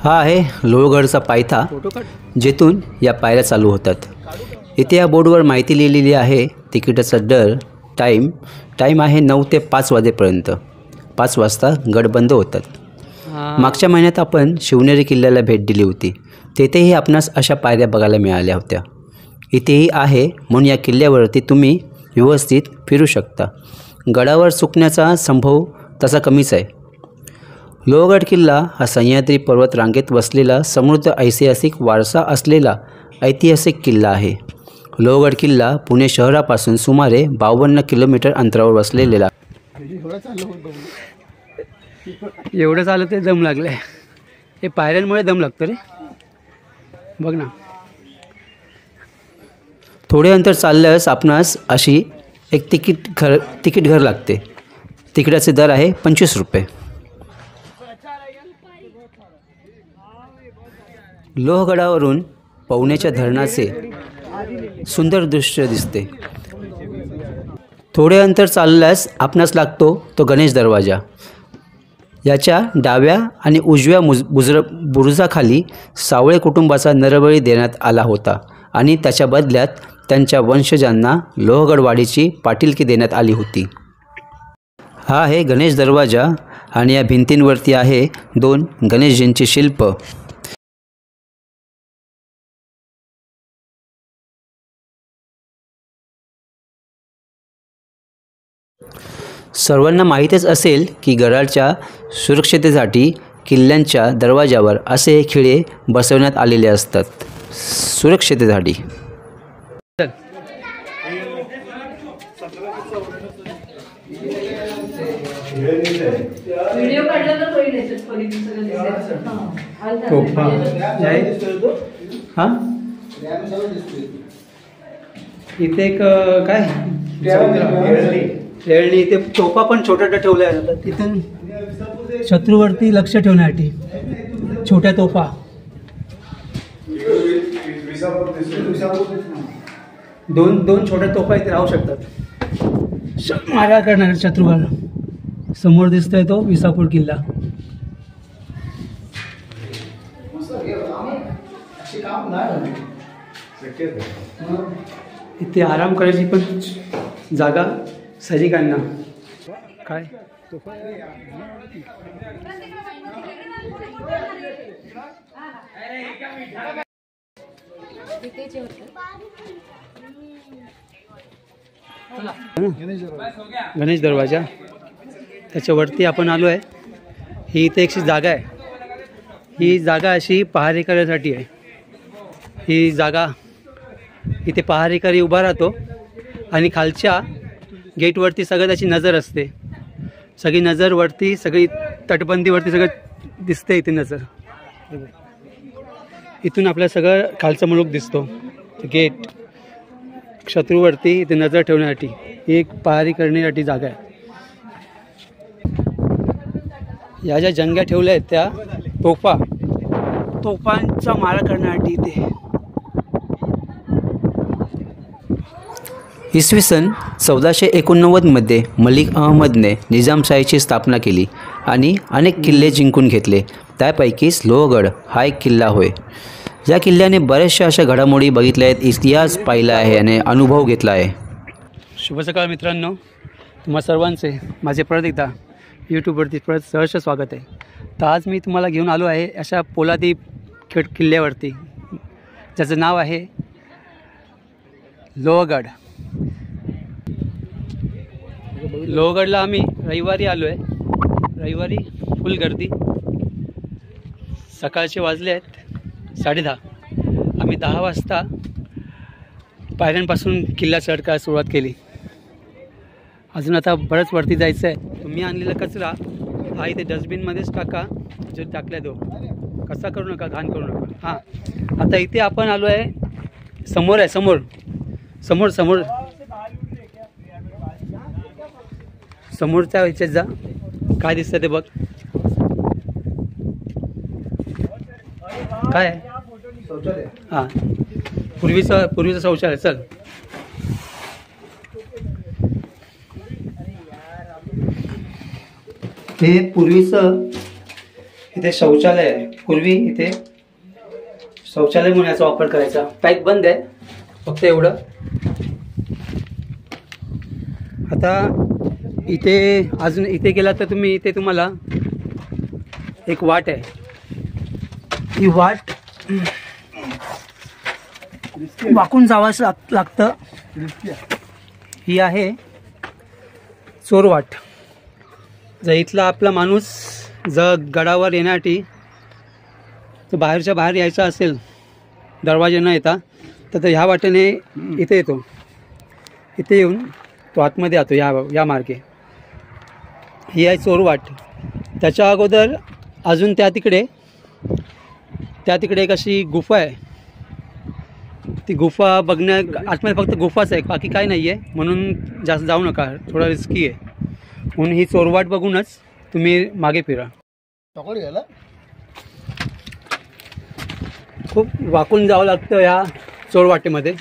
हा आहे लोहगडचा पायथा, जेथून या पायऱ्या चालू होतात। इथे या बोर्डवर माहिती लिहिलेली आहे। तिकिटाचा दर, टाईम आहे 9 ते 5 वाजेपर्यंत। 5 वाजता गड बंद होतात। मागच्या महिन्यात आपण शिवनेरी किल्ल्याला भेट दिली होती। तेथेही आपणास अशा पायऱ्या बघायला मिळाल्या होत्या। इथेही आहे, म्हणून या किल्ल्यावरती तुम्ही व्यवस्थित फिरू शकता। गडावर चुकण्याचा संभव तसा कमीच आहे। लोहगड किल्ला हा सह्याद्री पर्वत रांगेत वसलेला समृद्ध ऐतिहासिक वारसा असलेला ऐतिहासिक किल्ला आहे। लोहगड किल्ला पुणे शहरापासून सुमारे 52 किलोमीटर अंतरावर वसलेला। एवढं चालत ते दम लागलाय। हे पायऱ्यांमुळे दम लागतो रे, बघ ना। थोडे अंतर चालल्यास आपणास अशी एक तिकीट घर लागते। तिकिटाचे दर आहे 25 रुपये। लोहगडावरून पवनेच्या धरणाचे सुंदर दृश्य दिसते। थोडे अंतर चालल्यास आपणास लागतो तो गणेश दरवाजा। याच्या डाव्या आणि उजव्या बुरुजाखाली सावळे कुटुंबाचा नरबळी देण्यात आला होता आणि त्याच्या बदल्यात त्यांच्या वंशजांना लोहगडवाडीची पाटीलकी देण्यात आली होती। हा आहे गणेश दरवाजा आणि या भिंतींवरती आहे 2 गणेशजींची शिल्प। सर्वांना माहीतच असेल की गडाच्या सुरक्षिततेसाठी किल्ल्यांच्या दरवाजावर असे खिळे बसवण्यात आलेले असतात। सुरक्षिततेसाठी इथे एक काय खेळणी, इथे तोफा पण छोट्या ठेवल्या आहेत। तिथून शत्रूवरती लक्ष ठेवण्यासाठी छोट्या तोफा। दोन छोट्या तोफा इथे राहू शकतात, मारा करणार शत्रूवर। समोर दिसतोय तो विसापूर किल्ला। इथे आराम करायची पण जागा सैनिकांना। काय गणेश दरवाजा, त्याच्यावरती आपण आलो आहे। ही इथे एक जागा आहे। ही जागा अशी पहारेकऱ्यासाठी आहे। ही जागा इथे पहारेकरी उभा राहतो आणि खालच्या गेटवरती सगळं त्याची नजर असते। सगळी नजर वरती, सगळी तटबंदीवरती सगळं दिसते इथे नजर। इथून आपल्या सगळं खालचा मुलूक दिसतो। गेट शत्रूवरती इथे नजर ठेवण्यासाठी ही एक पहारी करण्यासाठी जागा आहे। या ज्या जंग्या ठेवल्या आहेत त्या तोफांचा मारा करण्यासाठी इथे। इसवी सन 1489 मध्ये मलिक अहमदने निजामशाहीची स्थापना केली आणि अनेक किल्ले जिंकून घेतले। त्यापैकीच लोहगड हा एक किल्ला होय। या किल्ल्याने बऱ्याचशा अशा घडामोडी बघितल्या आहेत, इतिहास पाहिला आहे आणि अनुभव घेतला आहे। शुभ सकाळ मित्रांनो, तुम्हा सर्वांचे माझे परत एकदा यूट्यूबवरती परत सहर्ष स्वागत आहे। तर आज मी तुम्हाला घेऊन आलो आहे अशा पोलादी किल्ल्यावरती, ज्याचं नाव आहे लोहगड। लोहगडला आम्ही रविवारी आलो आहे। रविवारी फुल गर्दी। सकाळचे वाजले आहेत 10:30। आम्ही 10 वाजता पायऱ्यांपासून किल्ला चढ करायला सुरुवात केली। अजून आता बरंच वरती जायचं आहे। तुम्ही आणलेला कचरा हा इथे डस्टबिनमध्येच टाका, जो टाकल्या दो, कसा करू नका, घाण करू नका। हां, आता इथे आपण आलो आहे, समोर आहे, समोर समोरच्या ह्याच्यात जा, काय दिसतं ते बघ। काय आहे? हां, पूर्वीचं शौचालय। चल, हे पूर्वीचं इथे शौचालय आहे। पूर्वी इथे शौचालय म्हणून याचा वापर करायचा. पॅक बंद आहे फक्त एवढं. आता इथे अजून इथे गेला तर तुम्ही इथे तुम्हाला एक वाट आहे. ही वाट वाकून जावंच लागतं. ही आहे चोरवाट. जर इथला आपला माणूस जर गडावर येण्यासाठी तर बाहेरच्या बाहेर यायचा असेल दरवाजे न येता तर ह्या वाटेने इथे येतो. इथे येऊन तो आतमध्ये जातो या मार्गे. ही आहे चोरवाट. त्याच्या अगोदर अजून त्या तिकडे एक अशी गुफा आहे. ती गुफा बघण्या आतमध्ये फक्त गुफाच आहे, बाकी काय नाही आहे. म्हणून जास्त जाऊ नका, थोडं रिस्की आहे. म्हणून ही चोरवाट बघूनच तुम्ही मागे फिरा. खूप वाकून जावं लागतं या चोरवाटेमध्ये.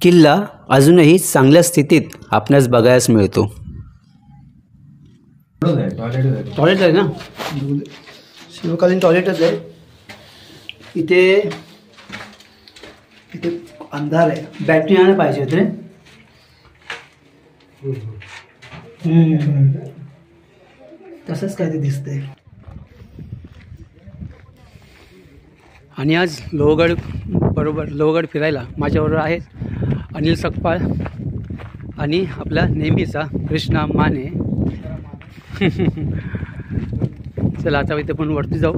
किल्ला अजूनही चांगल्या स्थितीत आपणास बघायला मिळतो. टॉयलेट आहे ना, शिवकालीन टॉयलेटच आहे. इथे अंधार आहे, बॅटरी आणायला पाहिजे होते. तसंच काय ते दिसतंय. आणि आज लोहगड फिरायला माझ्याबरोबर आहेत अनिल सकपाळ आणि आपला नेहमीचा कृष्णा माने. चला आता इथे पण वरती जाऊ.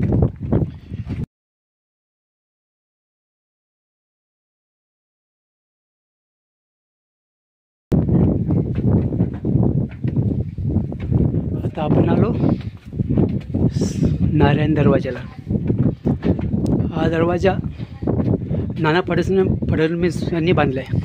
आता आपण आलो नारायण दरवाजाला. हा दरवाजा नाना फडणवीस यांनी बांधला आहे.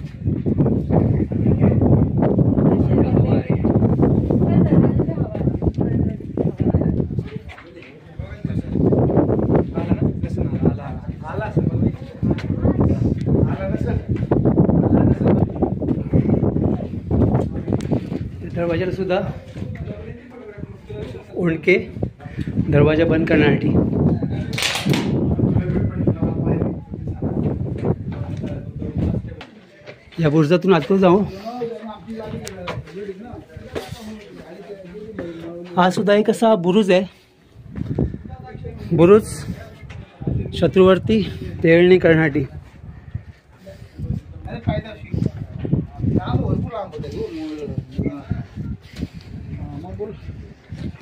दरवाजाला सुद्धा ओळखे दरवाजा बंद करण्यासाठी. या बुरुजातून आत जाऊ. हा सुद्धा एक असा बुरुज आहे. बुरुज शत्रूवरती तेळणी करण्यासाठी.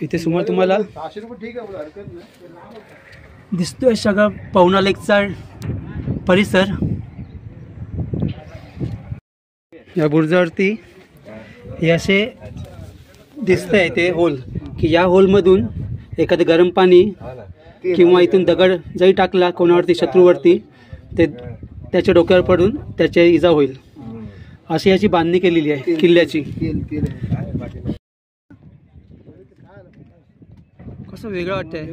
इथे समोर तुम्हाला दिसतोय सगळं पवना लेकचा परिसर. या बुरुजावरती हे असे दिसतंय ते होल, की या होलमधून एखादं गरम पाणी किंवा इथून दगड जरी टाकला कोणावरती शत्रूवरती ते त्याच्या डोक्यावर पडून त्याची इजा होईल, अशी याची बांधणी केलेली आहे किल्ल्याची. कसं वेगळं वाटतंय.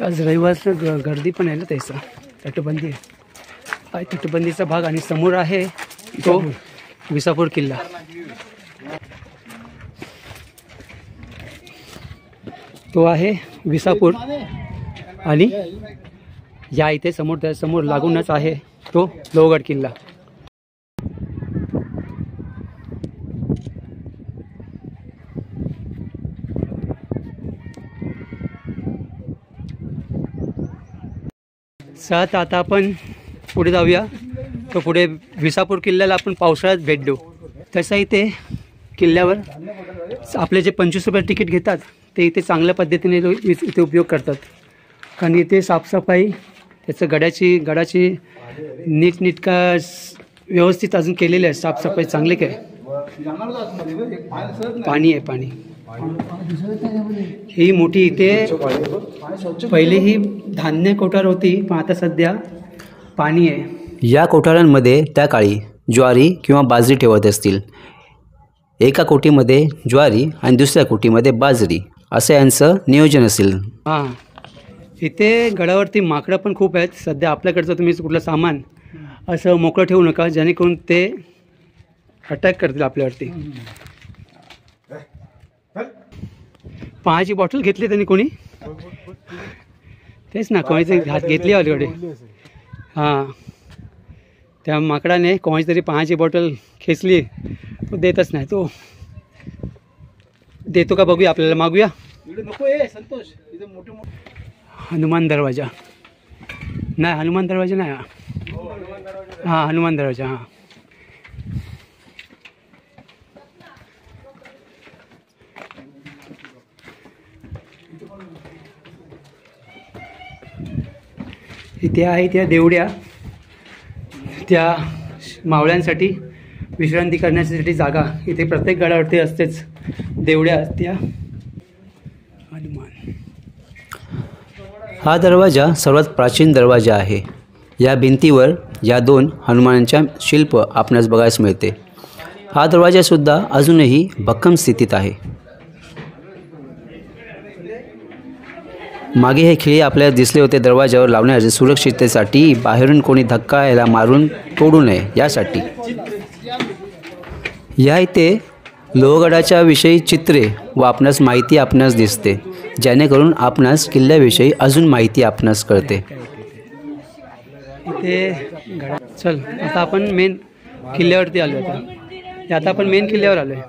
आज रविवारचं गर्दी पण आहे ना, त्याचा तटबंदी आहे. तटबंदीचा भाग आणि समोर आहे तो विसापूर किल्ला. तो आहे विसापूर आणि या इथे समोर लागूनच आहे तो लोहगड किल्ला. सात आता आपण पुढे जाऊया. तो पुढे विसापूर किल्ल्याला आपण पावसाळ्यात भेट देऊ. तसं इथे किल्ल्यावर आपले जे 25 रुपये तिकीट घेतात ते इथे चांगल्या पद्धतीने इथे उपयोग करतात. कारण इथे साफसफाई त्याचं गडाची नीटनेटका व्यवस्थित अजून केलेली आहे. साफसफाई चांगली काय. पाणी आहे, पाणी. ही मोठी इथे पहिले ही धान्य कोठार होती, पण आता सध्या पाणी आहे. या कोठारांमध्ये त्या काळी ज्वारी किंवा बाजरी ठेवत असतील. एका कोटीमध्ये ज्वारी आणि दुसऱ्या कोटीमध्ये बाजरी असं यांचं नियोजन असेल. हां, इथे गडावरती माकडं पण खूप आहेत. सध्या आपल्याकडचं तुम्ही कुठलं सामान असं मोकळं ठेवू नका, जेणेकरून ते अटॅक करतील आपल्यावरती. पाण्याची बॉटल घेतली त्यांनी कोणी, तेच ना, कोणीतरी हात घेतली ऑलरेडी. हां, त्या माकडाने कोणाची तरी पाण्याची बॉटल खेचली, तो देतच नाही. तो देतो का बघूया, आपल्याला मागूया. हनुमान दरवाजा नाही, हनुमान दरवाजा नाही. हां, हनुमान दरवाजा. हां, इथे आहे त्या देवड्या, त्या मावळ्यांसाठी विश्रांती करण्यासाठी जागा इथे प्रत्येक गडावरती असतेच. देवड्या त्या हनुमान. हा दरवाजा सर्वात प्राचीन दरवाजा आहे. या भिंतीवर या 2 हनुमानांच्या शिल्प आपणास बघायला मिळते. हा दरवाजासुद्धा अजूनही भक्कम स्थितीत आहे. मागे हे खिळे आपल्याला दिसले होते दरवाजावर लावण्याचे, सुरक्षिततेसाठी, बाहेरून कोणी धक्का याला मारून तोडू नये यासाठी. या इथे लोहगडाच्या विषयी चित्रे व आपणास माहिती आपणास दिसते, जेणेकरून आपणास किल्ल्याविषयी अजून माहिती आपणास कळते. इथे चल, आता आपण मेन किल्ल्यावरती आलो. आता आपण मेन किल्ल्यावर आलो आहे.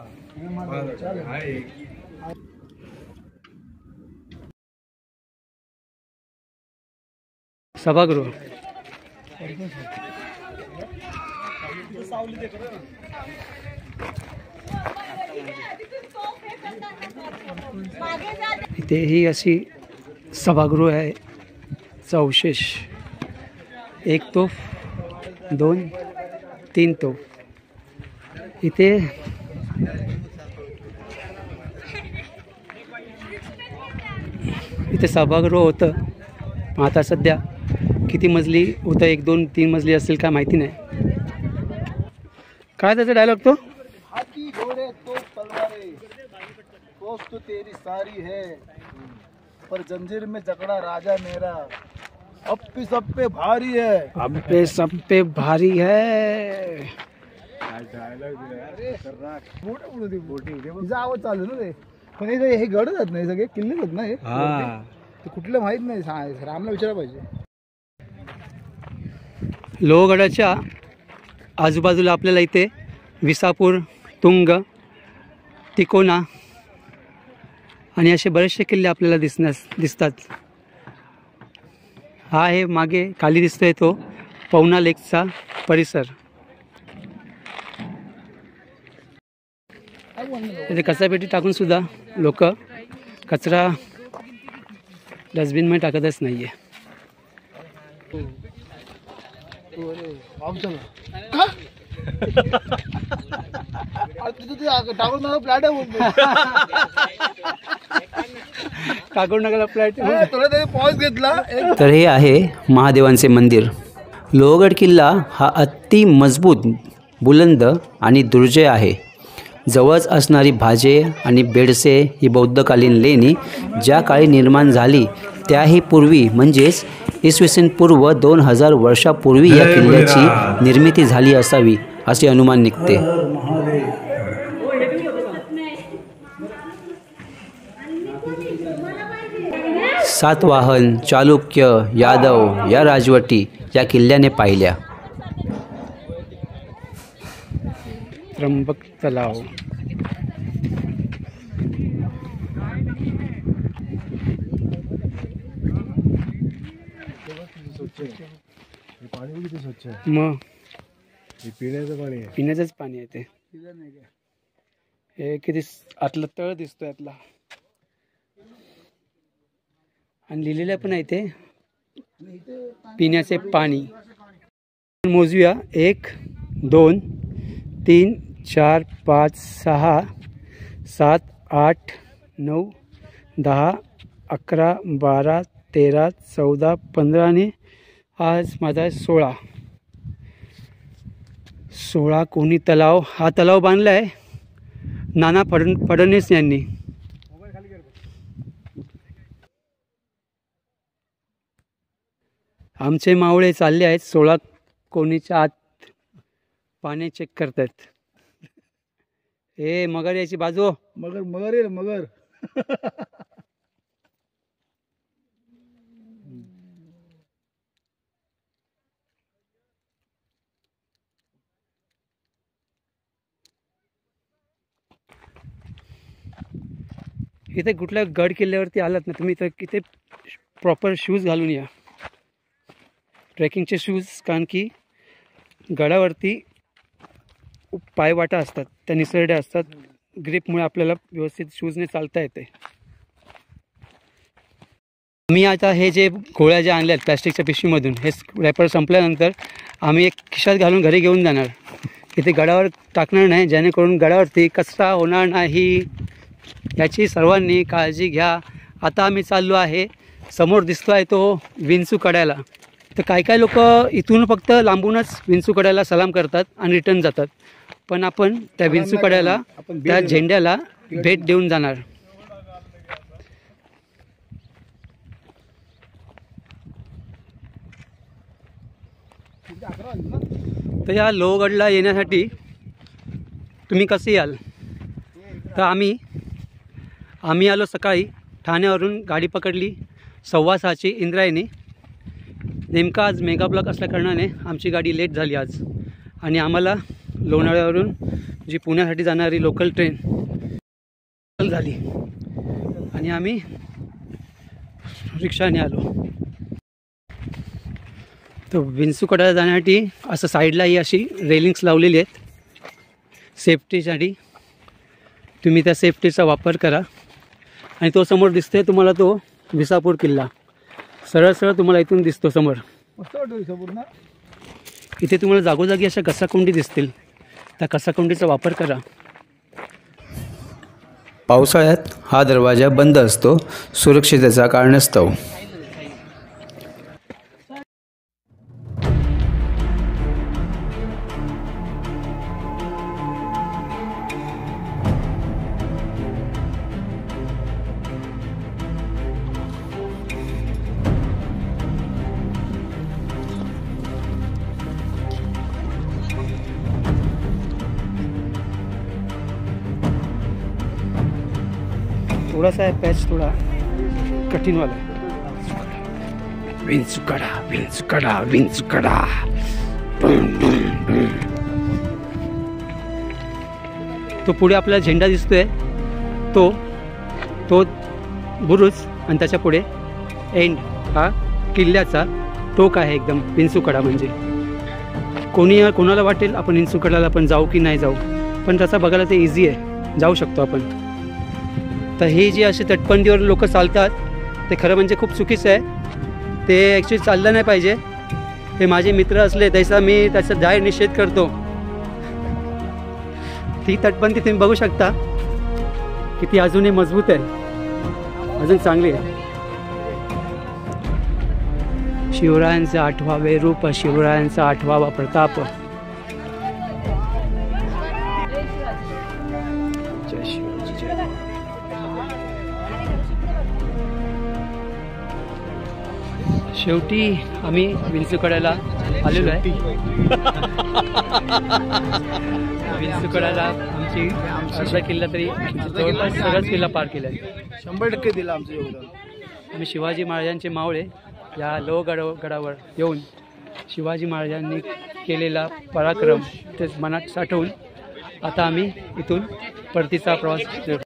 सभागृह. इथे ही अशी सभागृह आहे. अवशेष 1 तोफ, 2, 3 तोफ. इथे सभागृह होतं. आता सध्या किती मजली होतं, 1, 2, 3 मजली असेल काय माहिती नाही. काय त्याचा डायलॉग तो, हाथी घोड़े तो तलवारें कोस तो तेरी सारी है, पर जंजीर में जकड़ा राजा मेरा, अब पे सब पे भारी है. अब पे सब पे भारी है. तिचा आवाज चालू ना ते. पण हे गडच आहेत नाही, सगळे किल्लेच आहेत ना हे. ते कुठलं माहित नाही, रामला विचारायला पाहिजे. लोहगडाच्या आजूबाजूला आपल्याला इथे विसापूर, तुंग, तिकोना आणि असे बरेचसे किल्ले आपल्याला दिसतात. हा आहे मागे खाली दिसतोय तो पवना लेकचा परिसर. इथे कचरापेटी टाकून सुद्धा लोक कचरा डस्टबिनमध्ये टाकतच नाही आहे. टाकून फ्लॅट पॉज घेतला. तर हे आहे महादेवांचे मंदिर. लोहगड किल्ला हा अति मजबूत, बुलंद आणि दुर्जय आहे. जवळच असणारी भाजे आणि बेडसे ही बौद्धकालीन लेणी ज्या काळी निर्माण झाली त्याही पूर्वी, म्हणजेच इसवी सन पूर्व 2000 वर्षापूर्वी या किल्ल्याची निर्मिती झाली असावी असे अनुमान निघते. सातवाहन, चालुक्य, यादव या राजवटी या किल्ल्याने पाहिल्या. त्र्यंबक तलाव. पाणी किती स्वच्छ आहे. मग पिण्याचं पाणी आहे. पिण्याचंच पाणी आहे ते. हे किती आतला तळ दिसतोय आतला. आणि लिहिलेलं पण आहे ते पिण्याचे पाणी. मोजूया. 1, 2, 3, 4, 5, 6, 7, 8, 9, 10, 11, 12, 13, 14, 15 आणि आज माझा 16 कोणी तलाव. हा तलाव बांधला आहे नाना फडणवीस यांनी. आमचे मावळे चालले आहेत 16 कोणीच्या आत पाणी चेक करतात. ए मगर याची बाजू. मगर मगर येईल मगर. इथे कुठल्या गड किल्ल्यावरती आलात ना तुम्ही तर इथे प्रॉपर शूज घालून या, ट्रेकिंगचे शूज. कारण की गडावरती पायवाटा असतात, त्या निसरड्या असतात, ग्रिपमुळे आपल्याला व्यवस्थित शूजने चालता येते. मी आता हे जे गोळ्या ज्या आणल्या आहेत प्लॅस्टिकच्या पिशवीमधून, हे रॅपर संपल्यानंतर आम्ही एक खिशात घालून घरी घेऊन जाणार. इथे गडावर टाकणार नाही, जेणेकरून गडावरती कचरा होणार नाही याची सर्वांनी काळजी घ्या. आता आम्ही चाललो आहे, समोर दिसतो आहे तो विंचू कड्याला. तर काय लोक इथून फक्त लांबूनच विंचू कड्याला सलाम करतात आणि रिटर्न जातात, पण आपण त्या विंचू कड्याला, त्या झेंड्याला भेट देऊन जाणार. तर या लोहगडला येण्यासाठी तुम्ही कसे याल? तर आम्ही आलो सकाळी ठाण्यावरून, गाडी पकडली 6:15ची इंद्रायणी. नेमका आज मेगा ब्लॉक असल्याकारणाने आमची गाडी लेट झाली आज, आणि आम्हाला लोणावळ्यावरून जी पुण्यासाठी जाणारी लोकल ट्रेन झाली आणि आम्ही रिक्षाने आलो. तर विंचूकड्याला जाण्यासाठी असं साईडलाही अशी रेलिंग्स लावलेली आहेत सेफ्टीसाठी. तुम्ही त्या सेफ्टीचा वापर करा. आणि तो समोर दिसतोय तुम्हाला तो विसापूर किल्ला, सरळ तुम्हाला इथून दिसतो समोर. मस्त वाटतं विसापूर ना. इथे तुम्हाला जागोजागी अशा कसाकुंडी दिसतील, त्या कसाकुंडीचा वापर करा. पावसाळ्यात हा दरवाजा बंद असतो सुरक्षिततेच्या कारणास्तव. थोडासा है पैच, थोड़ा कठिन वाला. विंचूकडा विंचूकडा विंचूकडा. तो पुढे आपल्याला झेंडा दिसतोय, तो बुरुज, आणि त्याच्या पुढे एंड हा किल्ल्याचा टोक आहे एकदम. विंचूकडा म्हणजे कोणाला वाटेल आपण विंचूकडाला पण जाऊ की नाही जाऊ, पण तसा बघायला ते इझी आहे, जाऊ शकतो आपण. तर ही जी अशी तटबंदीवर लोक चालतात ते खरं म्हणजे खूप चुकीचं आहे. ते ॲक्च्युली चाललं नाही पाहिजे. हे माझे मित्र असले मी त्याचा जाहीर निषेध करतो. ती तटबंदी तुम्ही बघू शकता की ती अजूनही मजबूत आहे, अजून चांगली आहे. शिवरायांचा 8वावे रूप, शिवरायांचा 8वावा प्रताप. शेवटी आम्ही विंचूकड्याला आलेलो आहे. विंचूकड्याला आमची अर्धा किल्ला तरी जवळपास सगळाच किल्ला पार केला आहे. 100% दिलं आमचं योगदान. आम्ही शिवाजी महाराजांचे मावळे या लोहगडावर येऊन शिवाजी महाराजांनी केलेला पराक्रम ते मनात साठवून आता आम्ही इथून परतीचा प्रवास करतो.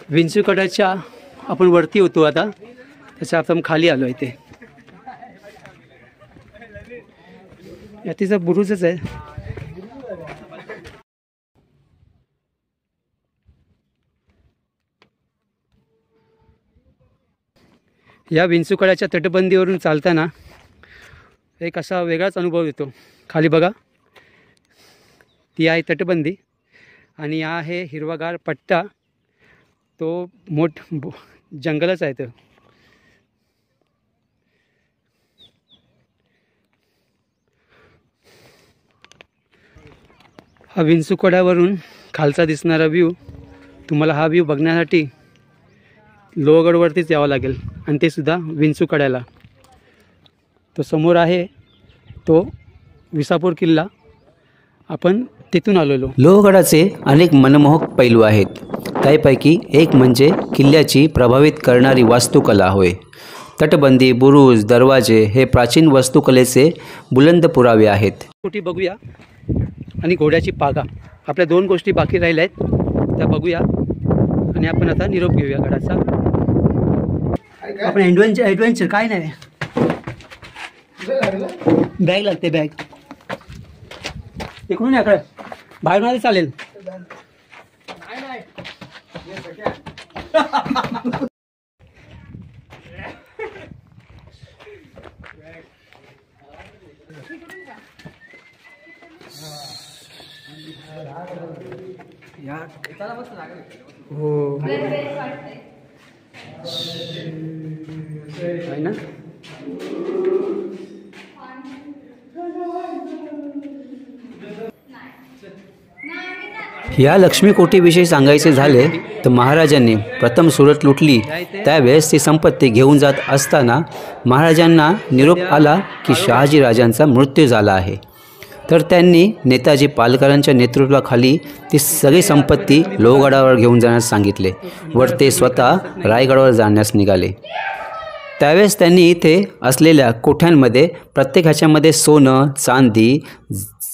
विंचूकड्याच्या आपण वरती होतो आता, त्याच्या आपण खाली आलो इथे. यातीचा बुरुजच आहे. या विंचूकड्याच्या तटबंदीवरून चालताना एक असा वेगळाच अनुभव येतो. खाली बघा, ती आहे तटबंदी आणि हा आहे हिरवागार पट्टा, तो जंगलच आहे. तर हा विंचुकड्यावरून खालचा दिसणारा व्ह्यू, तुम्हाला हा व्ह्यू बघण्यासाठी लोहगडवरतीच यावं लागेल, आणि ते सुद्धा विंचुकड्याला. तो समोर आहे तो विसापूर किल्ला, आपण तिथून आलेलो. लोहगडाचे अनेक मनमोहक पैलू आहेत. त्यापैकी एक म्हणजे किल्ल्याची प्रभावित करणारी वास्तुकला होय. तटबंदी, बुरुज, दरवाजे हे प्राचीन वास्तुकलेचे बुलंद पुरावे आहेत. गोष्टी बघूया, आणि घोड्याची पागा, आपल्या 2 गोष्टी बाकी राहिल्या आहेत, त्या बघूया. आणि आपण आता निरोप घेऊया गडाचा. आपण ॲडव्हेंचर काय नाही, बॅग लागते, बॅग इकडून याकडे बाहेरून आले चालेल. हो आहे ना. या लक्ष्मीकोठीविषयी सांगायचे झाले तर महाराजांनी प्रथम सुरत लुटली, त्यावेळेस ती संपत्ती घेऊन जात असताना महाराजांना निरोप आला की शहाजीराजांचा मृत्यू झाला आहे. तर त्यांनी नेताजी पालकरांच्या नेतृत्वाखाली ती सगळी संपत्ती लोहगडावर घेऊन जाण्यास सांगितले, वर ते स्वतः रायगडावर जाण्यास निघाले. त्यावेळेस त्यांनी इथे असलेल्या कोठ्यांमध्ये प्रत्येक ह्याच्यामध्ये सोनं, चांदी,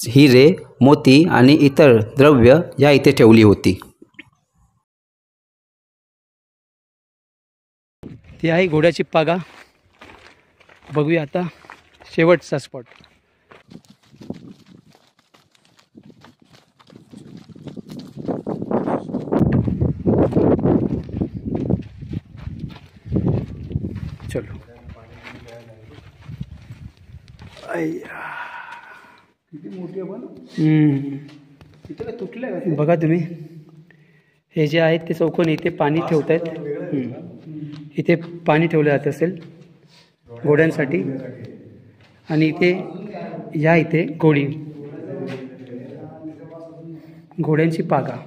हिरे, मोती आणि इतर द्रव्य या इथे ठेवली होती. ती आहे घोड्याची पागा. बघूया आता शेवटचा स्पॉट. चलो. बघा तुम्ही, हे जे आहेत ते चौकोन, इथे पाणी ठेवत आहेत. इथे पाणी ठेवलं जात असेल घोड्यांसाठी, आणि इथे इथे घोड्यांची पागा.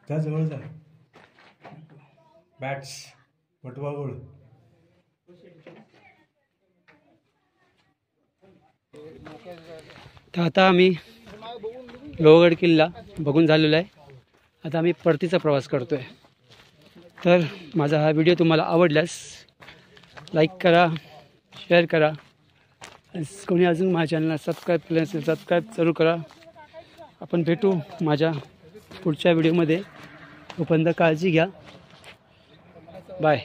त्या जवळ जा. बॅट्स वटवा गोळ. तर आता आम्ही लोहगड किल्ला बघून झालेला आहे. आता आम्ही परतीचा प्रवास करतो आहे. तर माझा हा व्हिडिओ तुम्हाला आवडल्यास लाईक करा, शेअर करा. कोणी अजून माझ्या चॅनलला सबस्क्राईब केलं असेल सबस्क्राईब जरूर करा. आपण भेटू माझ्या पुढच्या व्हिडिओमध्ये. तोपर्यंत काळजी घ्या. बाय.